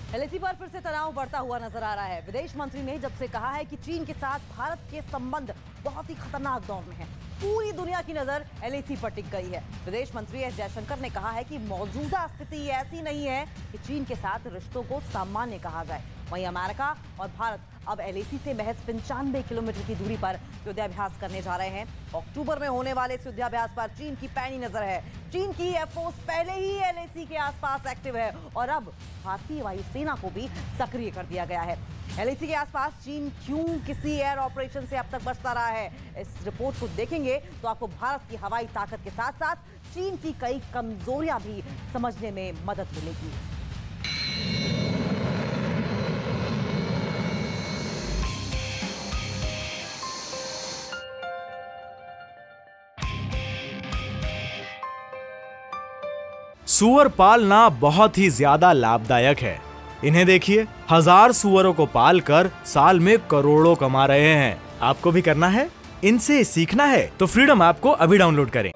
LAC पर फिर से तनाव बढ़ता हुआ नजर आ रहा है। विदेश मंत्री ने जब से कहा है कि चीन के साथ भारत के संबंध बहुत ही खतरनाक दौर में हैं, पूरी दुनिया की नजर एलएसी पर टिक गई है। विदेश मंत्री एस जयशंकर ने कहा है कि मौजूदा स्थिति ऐसी नहीं है कि चीन के साथ रिश्तों को सामान्य कहा जाए। वहीं अमेरिका और भारत अब एलएसी से महज 95 किलोमीटर की दूरी पर युद्धाभ्यास करने जा रहे हैं। अक्टूबर में होने वाले इस युद्धाभ्यास पर चीन की पैनी नजर है। चीन की एयरफोर्स पहले ही एलएसी के आसपास एक्टिव है और अब भारतीय वायुसेना को भी सक्रिय कर दिया गया है। एलएसी के आसपास चीन क्यों किसी एयर ऑपरेशन से अब तक बचता रहा है, इस रिपोर्ट को देखेंगे तो आपको भारत की हवाई ताकत के साथ साथ चीन की कई कमजोरियां भी समझने में मदद मिलेगी। सूअर पालना बहुत ही ज्यादा लाभदायक है। इन्हें देखिए, 1000 सूअरों को पालकर साल में करोड़ों कमा रहे हैं। आपको भी करना है? इनसे सीखना है तो फ्रीडम ऐप को अभी डाउनलोड करें।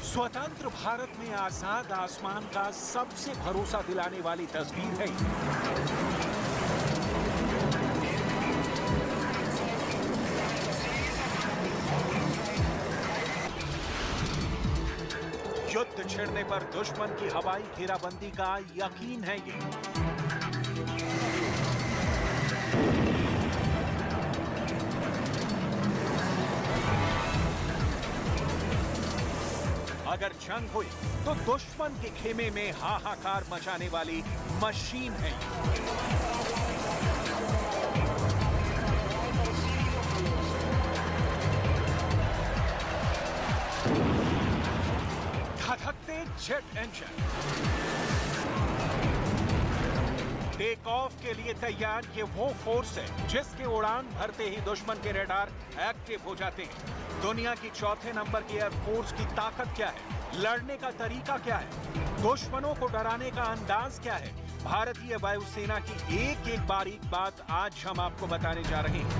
स्वतंत्र भारत में आजाद आसमान का सबसे भरोसा दिलाने वाली तस्वीर है। युद्ध छिड़ने पर दुश्मन की हवाई घेराबंदी का यकीन है ये। अगर जंग हुई तो दुश्मन के खेमे में हाहाकार मचाने वाली मशीन है। धधकते जेट इंजन, टेक ऑफ के लिए तैयार ये वो फोर्स है जिसके उड़ान भरते ही दुश्मन के रडार एक्टिव हो जाते हैं। दुनिया की चौथे नंबर की एयरफोर्स की ताकत क्या है, लड़ने का तरीका क्या है, दुश्मनों को डराने का अंदाज क्या है, भारतीय वायुसेना की एक एक बारीक बात आज हम आपको बताने जा रहे हैं।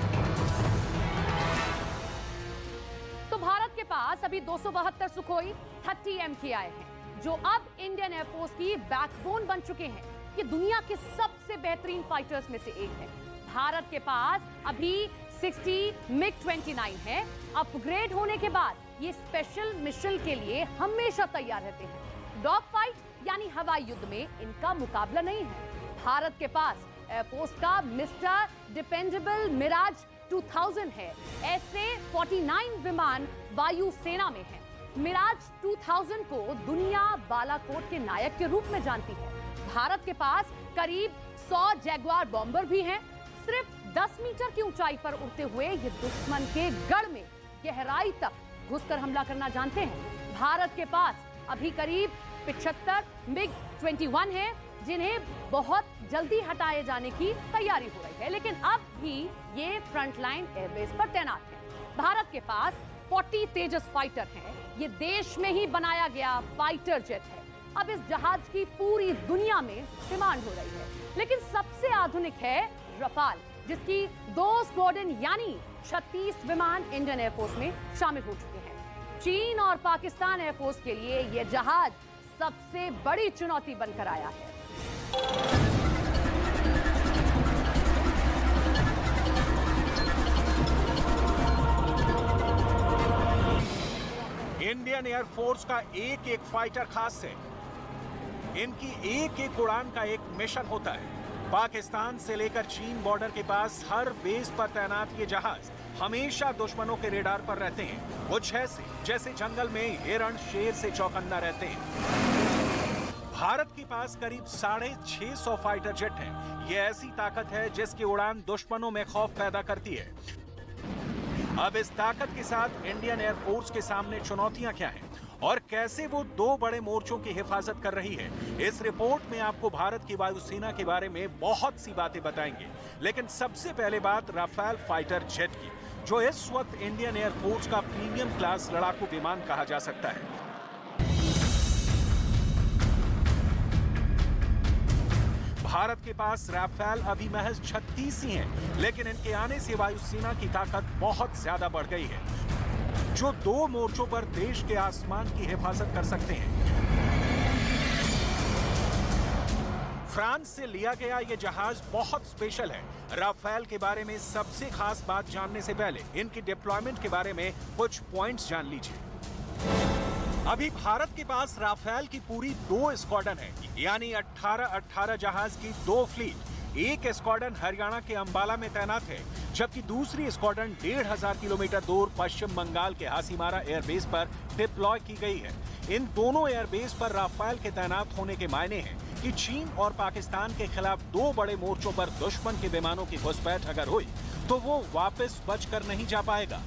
तो भारत के पास अभी 272 सुखोई 30M की आए हैं, जो अब इंडियन एयरफोर्स की बैकबोन बन चुके हैं। ये दुनिया के सबसे बेहतरीन फाइटर्स में से एक है। भारत के पास अभी 60 MiG-29 है। अपग्रेड होने के बाद ये स्पेशल मिशन के लिए हमेशा तैयार रहते हैं। डॉग फाइट यानी हवाई युद्ध में इनका मुकाबला नहीं है। भारत के पास एयरफोर्स का मिस्टर डिपेंडेबल मिराज 2000 है। ऐसे 49 विमान वायुसेना में हैं। मिराज 2000 को दुनिया बालाकोट के नायक के रूप में जानती है। भारत के पास करीब 100 जैगुआर बॉम्बर भी हैं। सिर्फ 10 मीटर की ऊंचाई पर उड़ते हुए ये दुश्मन के गढ़ में गहराई तक घुसकर हमला करना जानते हैं। भारत के पास अभी करीब 75 MiG-21 है, जिन्हें बहुत जल्दी हटाए जाने की तैयारी हो रही है, लेकिन अब भी ये फ्रंटलाइन एयरबेस पर तैनात है। भारत के पास 40 तेजस फाइटर हैं। ये देश में ही बनाया गया फाइटर जेट है। अब इस जहाज की पूरी दुनिया में डिमांड हो रही है, लेकिन सबसे आधुनिक है रफाल, जिसकी 2 स्क्वाड्रन यानी 36 विमान इंडियन एयरफोर्स में शामिल हो चुके हैं। चीन और पाकिस्तान एयरफोर्स के लिए यह जहाज सबसे बड़ी चुनौती बनकर आया है। इंडियन एयरफोर्स का एक एक फाइटर खास है। इनकी एक एक उड़ान का एक मिशन होता है। पाकिस्तान से लेकर चीन बॉर्डर के पास हर बेस पर तैनात ये जहाज हमेशा दुश्मनों के रेडार पर रहते हैं। कुछ ऐसे जैसे जंगल में हिरण शेर से चौकन्ना रहते हैं। भारत के पास करीब 650 फाइटर जेट हैं। ये ऐसी ताकत है जिसकी उड़ान दुश्मनों में खौफ पैदा करती है। अब इस ताकत के साथ इंडियन एयरफोर्स के सामने चुनौतियां क्या हैं और कैसे वो दो बड़े मोर्चों की हिफाजत कर रही है। इस रिपोर्ट में आपको भारत की वायुसेना के बारे में बहुत सी बातें बताएंगे, लेकिन सबसे पहले बात राफेल फाइटर जेट की, जो इस वक्त इंडियन एयरफोर्स का प्रीमियम क्लास लड़ाकू विमान कहा जा सकता है। भारत के पास राफेल अभी महज 36 ही हैं, लेकिन इनके आने से वायुसेना की ताकत बहुत ज्यादा बढ़ गई है, जो दो मोर्चों पर देश के आसमान की हिफाजत कर सकते हैं। फ्रांस से लिया गया ये जहाज बहुत स्पेशल है। राफेल के बारे में सबसे खास बात जानने से पहले इनकी डिप्लॉयमेंट के बारे में कुछ पॉइंट्स जान लीजिए। अभी भारत के पास राफेल की पूरी 2 स्क्वाड्रन है, यानी 18 जहाज की 2 फ्लीट। एक स्क्वाड्रन हरियाणा के अंबाला में तैनात है, जबकि दूसरी स्क्वाड्रन 1500 किलोमीटर दूर पश्चिम बंगाल के हासीमारा एयरबेस पर डिप्लॉय की गई है। इन दोनों एयरबेस पर राफेल के तैनात होने के मायने हैं कि चीन और पाकिस्तान के खिलाफ 2 बड़े मोर्चों पर दुश्मन के विमानों की घुसपैठ अगर हुई तो वो वापस बचकर नहीं जा पाएगा।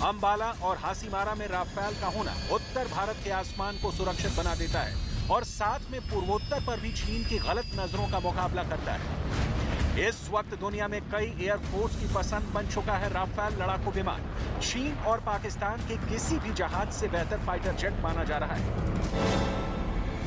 अंबाला और हासीमारा में राफेल का होना उत्तर भारत के आसमान को सुरक्षित बना देता है और साथ में पूर्वोत्तर पर भी चीन की गलत नजरों का मुकाबला करता है। इस वक्त दुनिया में कई एयरफोर्स की पसंद बन चुका है राफेल लड़ाकू विमान। चीन और पाकिस्तान के किसी भी जहाज से बेहतर फाइटर जेट माना जा रहा है।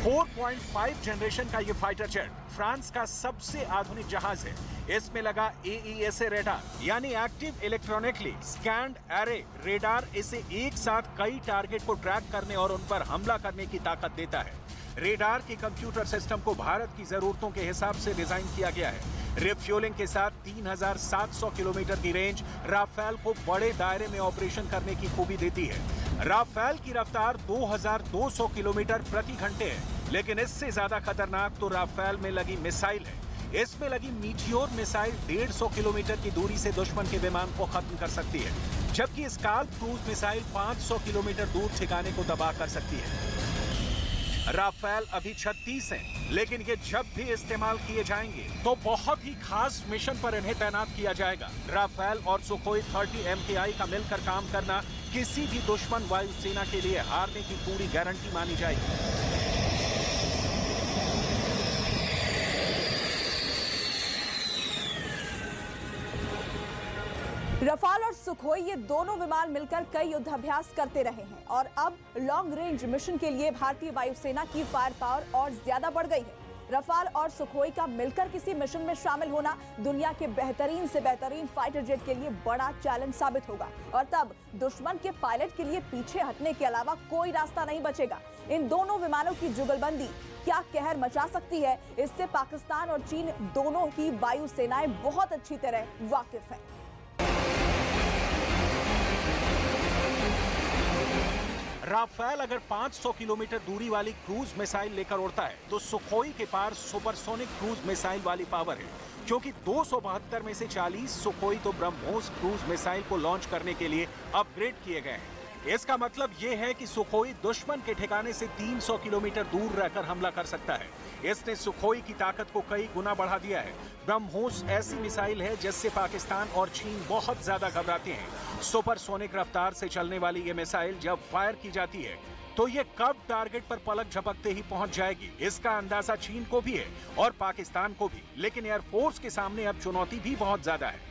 4.5 जनरेशन का ये फाइटर जेट फ्रांस का सबसे आधुनिक जहाज है। इसमें लगा AESA रेडार, यानी active electronically scanned array radar, इसे एक साथ कई टारगेट को ट्रैक करने और उन पर हमला करने की ताकत देता है। रेडार के कंप्यूटर सिस्टम को भारत की जरूरतों के हिसाब से डिजाइन किया गया है। रिफ्यूलिंग के साथ 3700 किलोमीटर की रेंज राफेल को बड़े दायरे में ऑपरेशन करने की खूबी देती है। राफेल की रफ्तार 2200 किलोमीटर प्रति घंटे है, लेकिन इससे ज्यादा खतरनाक तो राफेल में लगी मिसाइल है। इसमें लगी मीटियोर मिसाइल 150 किलोमीटर की दूरी से दुश्मन के विमान को खत्म कर सकती है, जबकि स्काल्प क्रूज मिसाइल 500 किलोमीटर दूर ठिकाने को तबाह कर सकती है। राफेल अभी 36 हैं, लेकिन ये जब भी इस्तेमाल किए जाएंगे तो बहुत ही खास मिशन पर इन्हें तैनात किया जाएगा। राफेल और सुखोई 30 MKI का मिलकर काम करना किसी भी दुश्मन वायुसेना के लिए हारने की पूरी गारंटी मानी जाएगी। रफाल और सुखोई ये दोनों विमान मिलकर कई युद्धाभ्यास करते रहे हैं और अब लॉन्ग रेंज मिशन के लिए भारतीय वायुसेना की फायर पावर और ज्यादा बढ़ गई है। रफाल और सुखोई का मिलकर किसी मिशन में शामिल होना दुनिया के बेहतरीन से बेहतरीन फाइटर जेट के लिए बड़ा चैलेंज साबित होगा और तब दुश्मन के पायलट के लिए पीछे हटने के अलावा कोई रास्ता नहीं बचेगा। इन दोनों विमानों की जुगलबंदी क्या कहर मचा सकती है, इससे पाकिस्तान और चीन दोनों की वायुसेनाएं बहुत अच्छी तरह वाकिफ है। राफेल अगर 500 किलोमीटर दूरी वाली क्रूज मिसाइल लेकर उड़ता है तो सुखोई के पास सुपरसोनिक क्रूज मिसाइल वाली पावर है, क्योंकि 272 में से 40 सुखोई तो ब्रह्मोस क्रूज मिसाइल को लॉन्च करने के लिए अपग्रेड किए गए हैं। इसका मतलब यह है कि सुखोई दुश्मन के ठिकाने से 300 किलोमीटर दूर रहकर हमला कर सकता है। इसने सुखोई की ताकत को कई गुना बढ़ा दिया है। ब्रह्मोस ऐसी मिसाइल है जिससे पाकिस्तान और चीन बहुत ज्यादा घबराते हैं। सुपरसोनिक रफ्तार से चलने वाली ये मिसाइल जब फायर की जाती है तो ये कब टारगेट पर पलक झपकते ही पहुंच जाएगी, इसका अंदाजा चीन को भी है और पाकिस्तान को भी। लेकिन एयरफोर्स के सामने अब चुनौती भी बहुत ज्यादा है।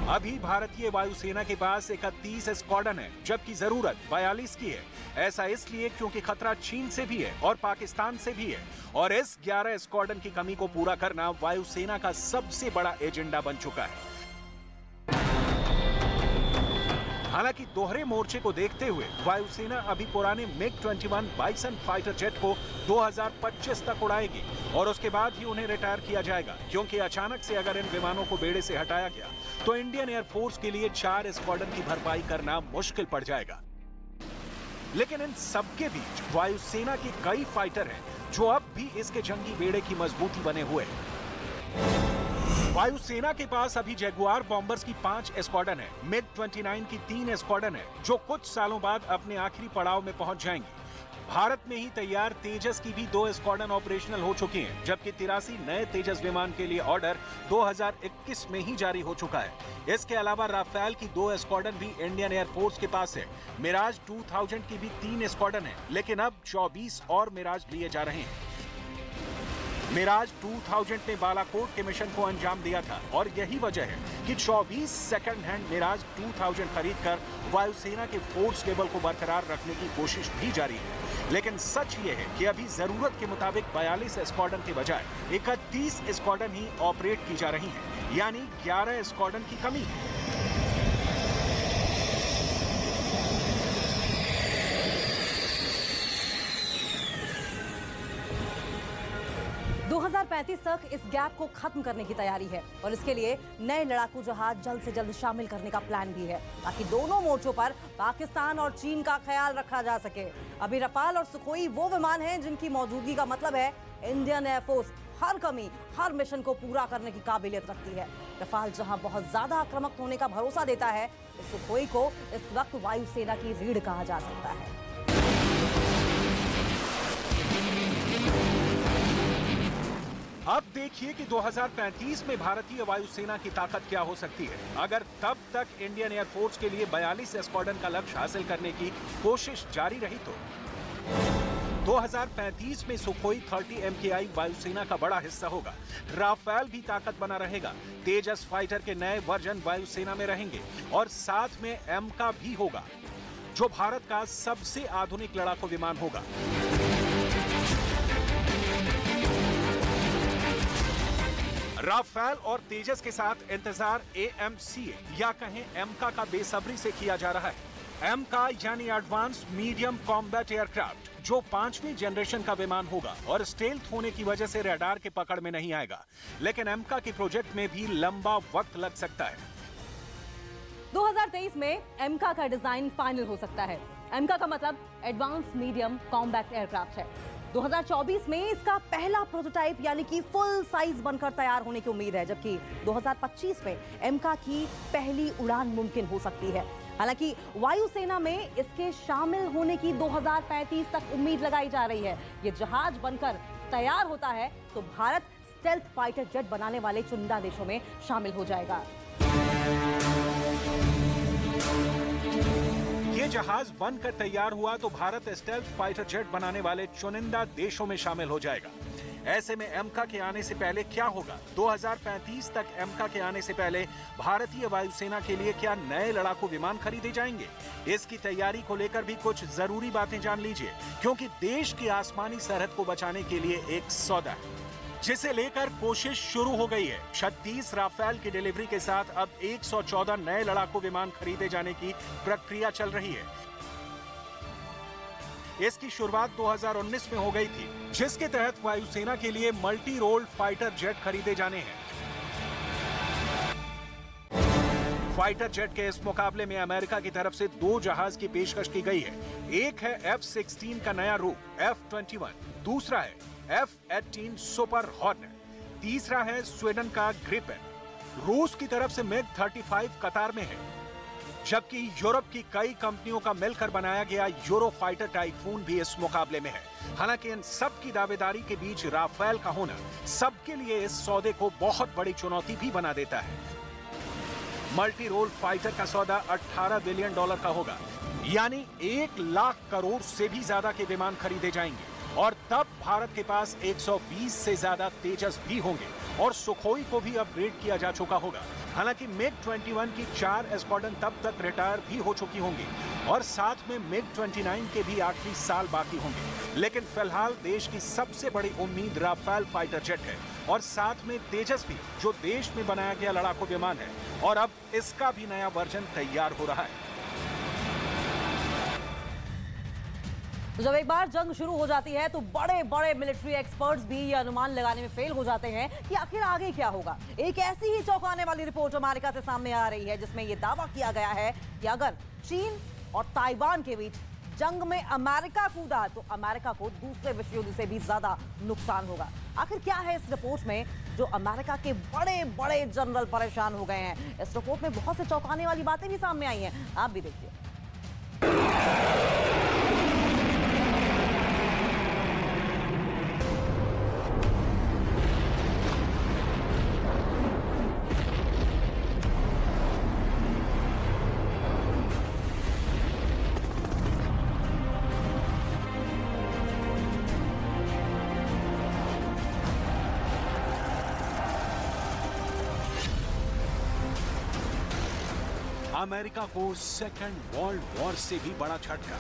अभी भारतीय वायुसेना के पास 31 स्क्वाड्रन है, जबकि जरूरत 42 की है। ऐसा इसलिए क्योंकि खतरा चीन से भी है और पाकिस्तान से भी है, और इस 11 स्क्वाड्रन की कमी को पूरा करना वायुसेना का सबसे बड़ा एजेंडा बन चुका है। हालांकि दोहरे मोर्चे को देखते हुए वायुसेना अभी पुराने MiG-21 बाइसन फाइटर जेट को 2025 तक उड़ाएगी और उसके बाद ही उन्हें रिटायर किया जाएगा, क्योंकि अचानक से अगर इन विमानों को बेड़े से हटाया गया तो इंडियन एयरफोर्स के लिए 4 स्क्वाड्रन की भरपाई करना मुश्किल पड़ जाएगा। लेकिन इन सबके बीच वायुसेना के कई फाइटर हैं जो अब भी इसके जंगी बेड़े की मजबूती बने हुए हैं। वायुसेना के पास अभी जगुआर बॉम्बर्स की 5 स्क्वाड्रन है, MiG-29 की 3 स्क्वाड्रन है, जो कुछ सालों बाद अपने आखिरी पड़ाव में पहुंच जाएंगी। भारत में ही तैयार तेजस की भी 2 स्क्वाड्रन ऑपरेशनल हो चुके हैं, जबकि 83 नए तेजस विमान के लिए ऑर्डर 2021 में ही जारी हो चुका है। इसके अलावा राफेल की 2 स्क्वाड्रन भी इंडियन एयरफोर्स के पास है। मिराज 2000 की भी 3 स्क्वाड्रन है, लेकिन अब 24 और मिराज लिए जा रहे हैं। मिराज 2000 ने बालाकोट के मिशन को अंजाम दिया था और यही वजह है कि 24 सेकंड हैंड मिराज 2000 खरीदकर वायुसेना के फोर्स लेवल को बरकरार रखने की कोशिश भी जारी है। लेकिन सच ये है कि अभी जरूरत के मुताबिक 42 स्क्वाड्रन के बजाय 31 स्क्वाड्रन ही ऑपरेट की जा रही हैं, यानी 11 स्क्वाड्रन की कमी है। 2035 तक इस गैप को खत्म करने की तैयारी है और इसके लिए नए लड़ाकू जहाज जल्द से जल्द शामिल करने का प्लान भी है, ताकि दोनों मोर्चों पर पाकिस्तान और चीन का ख्याल रखा जा सके। अभी रफाल और सुखोई वो विमान हैं जिनकी मौजूदगी का मतलब है इंडियन एयरफोर्स हर कमी, हर मिशन को पूरा करने की काबिलियत रखती है। रफाल जहां बहुत ज्यादा आक्रामक होने का भरोसा देता है, तो सुखोई को इस वक्त वायुसेना की रीढ़ कहा जा सकता है। अब देखिए कि 2035 में भारतीय वायुसेना की ताकत क्या हो सकती है। अगर तब तक इंडियन एयरफोर्स के लिए 42 स्क्वाड्रन का लक्ष्य हासिल करने की कोशिश जारी रही तो 2035 में सुखोई 30 MKI वायुसेना का बड़ा हिस्सा होगा। राफेल भी ताकत बना रहेगा। तेजस फाइटर के नए वर्जन वायुसेना में रहेंगे और साथ में एमका भी होगा, जो भारत का सबसे आधुनिक लड़ाकू विमान होगा। राफेल और तेजस के साथ इंतजार AMCA या कहें एमका का बेसब्री से किया जा रहा है। एमका यानी एडवांस मीडियम कॉम्बैट एयरक्राफ्ट, जो 5वीं जनरेशन का विमान होगा और स्टेल्थ होने की वजह से रडार के पकड़ में नहीं आएगा। लेकिन एमका के प्रोजेक्ट में भी लंबा वक्त लग सकता है। 2023 में एमका का डिजाइन फाइनल हो सकता है। एमका का मतलब एडवांस मीडियम कॉम्बैट एयरक्राफ्ट है। 2024 में इसका पहला प्रोटोटाइप यानी कि फुल साइज बनकर तैयार होने की उम्मीद है, जबकि 2025 में एमका की पहली उड़ान मुमकिन हो सकती है। हालांकि वायुसेना में इसके शामिल होने की 2035 तक उम्मीद लगाई जा रही है। ये जहाज बनकर तैयार होता है तो भारत स्टेल्थ फाइटर जेट बनाने वाले चुनिंदा देशों में शामिल हो जाएगा। ये जहाज बनकर तैयार हुआ तो भारत स्टेल्थ फाइटर जेट बनाने वाले चुनिंदा देशों में शामिल हो जाएगा। ऐसे में एमका के आने से पहले क्या होगा? 2035 तक एमका के आने से पहले भारतीय वायुसेना के लिए क्या नए लड़ाकू विमान खरीदे जाएंगे? इसकी तैयारी को लेकर भी कुछ जरूरी बातें जान लीजिए, क्योंकि देश की आसमानी सरहद को बचाने के लिए एक सौदा है, जिसे लेकर कोशिश शुरू हो गई है। 36 राफेल की डिलीवरी के साथ अब 114 नए लड़ाकू विमान खरीदे जाने की प्रक्रिया चल रही है। इसकी शुरुआत 2019 में हो गई थी, जिसके तहत वायुसेना के लिए मल्टी रोल फाइटर जेट खरीदे जाने हैं। फाइटर जेट के इस मुकाबले में अमेरिका की तरफ से 2 जहाज की पेशकश की गई है। एक है F-16 का नया रूप F-21, दूसरा है F-18 सुपर हॉर्नेट, तीसरा है स्वीडन का ग्रिपेन। रूस की तरफ से MiG-35 कतार में है, जबकि यूरोप की कई कंपनियों का मिलकर बनाया गया यूरो फाइटर टाइफून भी इस मुकाबले में है। हालांकि इन सब की दावेदारी के बीच राफेल का होना सबके लिए इस सौदे को बहुत बड़ी चुनौती भी बना देता है। मल्टी रोल फाइटर का सौदा $18 बिलियन का होगा, यानी 1 लाख करोड़ से भी ज्यादा के विमान खरीदे जाएंगे। और तब भारत के पास 120 से ज्यादा तेजस भी होंगे और सुखोई को भी अपग्रेड किया जा चुका होगा। हालांकि MiG-21 की 4 स्क्वाड्रन तब तक रिटायर भी हो चुकी होंगी और साथ में MiG-29 के भी आखिरी साल बाकी होंगे। लेकिन फिलहाल देश की सबसे बड़ी उम्मीद राफेल फाइटर जेट है और साथ में तेजस भी, जो देश में बनाया गया लड़ाकू विमान है और अब इसका भी नया वर्जन तैयार हो रहा है। तो जब एक बार जंग शुरू हो जाती है तो बड़े बड़े मिलिट्री एक्सपर्ट्स भी ये अनुमान लगाने में फेल हो जाते हैं कि आखिर आगे क्या होगा। एक ऐसी ही चौंकाने वाली रिपोर्ट अमेरिका से सामने आ रही है, जिसमें यह दावा किया गया है कि अगर चीन और ताइवान के बीच जंग में अमेरिका कूदा तो अमेरिका को दूसरे विश्व युद्ध से भी ज्यादा नुकसान होगा। आखिर क्या है इस रिपोर्ट में जो अमेरिका के बड़े बड़े जनरल परेशान हो गए हैं? इस रिपोर्ट में बहुत से चौंकाने वाली बातें भी सामने आई हैं, आप भी देखिए। अमेरिका को सेकेंड वर्ल्ड वॉर से भी बड़ा झटका।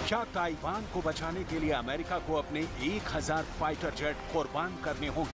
क्या ताइवान को बचाने के लिए अमेरिका को अपने 1000 फाइटर जेट कुर्बान करने होंगे?